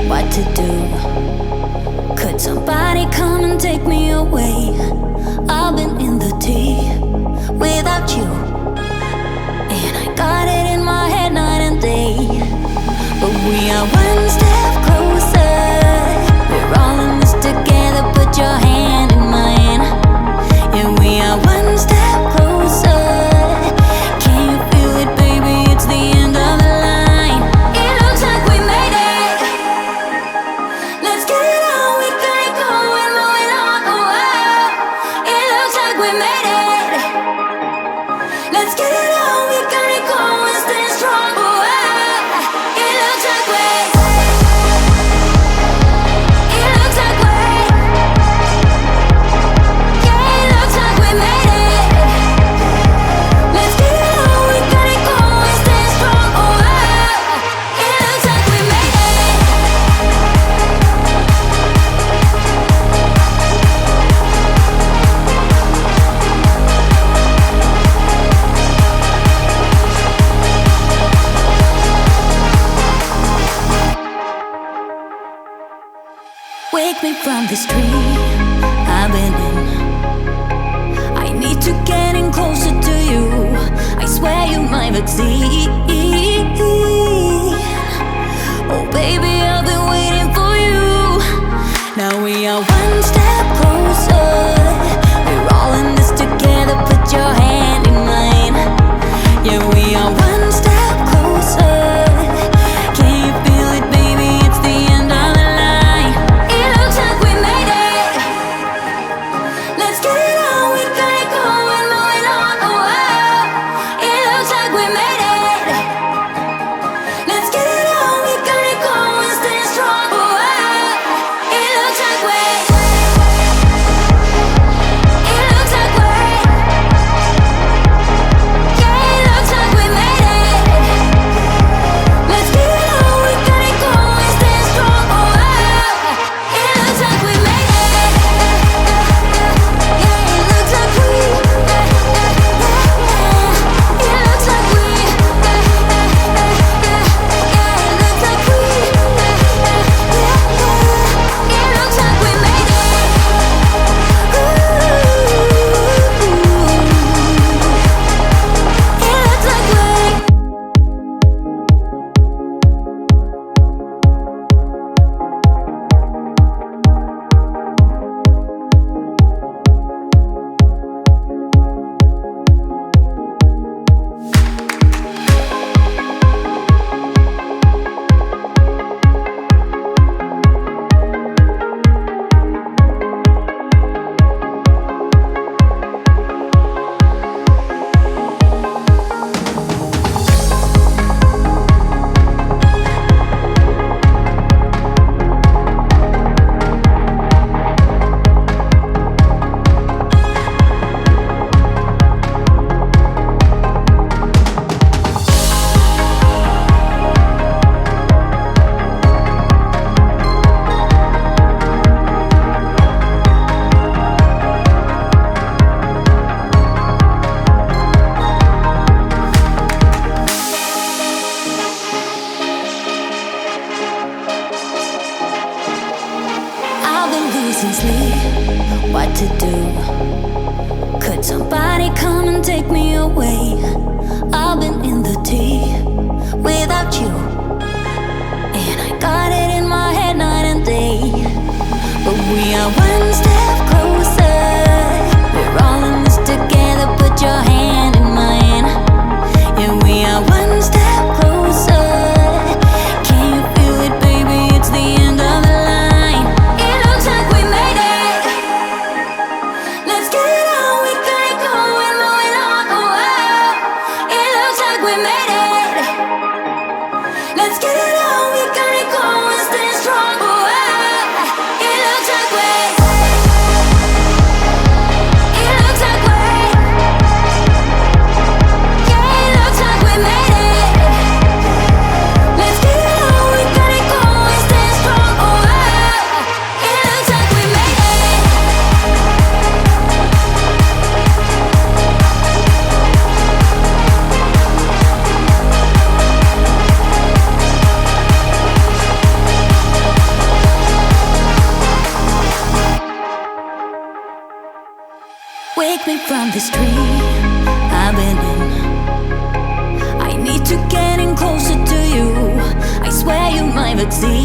what to do. Could somebody come and take me away? I've been in the tea without you, and I got it in my head night and day. But we are one step closer. We're all in this together. Put your hand in mine. Yeah, we are one step closer. Can you feel it, baby? It's the end of the line. It looks like we made it. Let's get it on. We got it going, moving on. Oh, oh. It looks like we made it. Let's get it on. We got it going, stay strong. Oh, oh. It looks like we. It looks like we. Yeah, it looks like we made it. Let's get it on. We got it going, stay strong. Oh, oh. It looks like we made it. Wake me from this dream I've been in. I need to get in closer to you. I swear you might succeed. Oh baby, I've been waiting for you. Now we are one step closer. We're all in this together. Put your hand in mine. Yeah, we are one step closer. Can you feel it, baby? It's the end of the line. It looks like we made it. Let's get it on. We got it going, moving on. Oh, oh. It looks like we made it. Let's get it on. We got it going, stay strong. Oh, oh. It looks like we. It looks like we. Yeah, it looks like we made it. Let's get it on. We got it going, stay strong. Oh, oh. It looks like we made it. Yeah, it looks like we. It looks like we. Yeah, it looks like we. It looks like we made it. Ooh. It looks like we. I've been losing sleep, what to do? Could somebody come and take me away? I've been in the tea without you, and I got it in my head night and day. But we are one step closer. We're all in this together. Put your hand in mine. Yeah, we are one step closer. Can you feel it, baby? It's the end of the line. It looks like we made it. Let's get it on. We got it going, moving on. Oh, oh. from this tree I've been in. I need to get in closer to you. I swear you might exceed.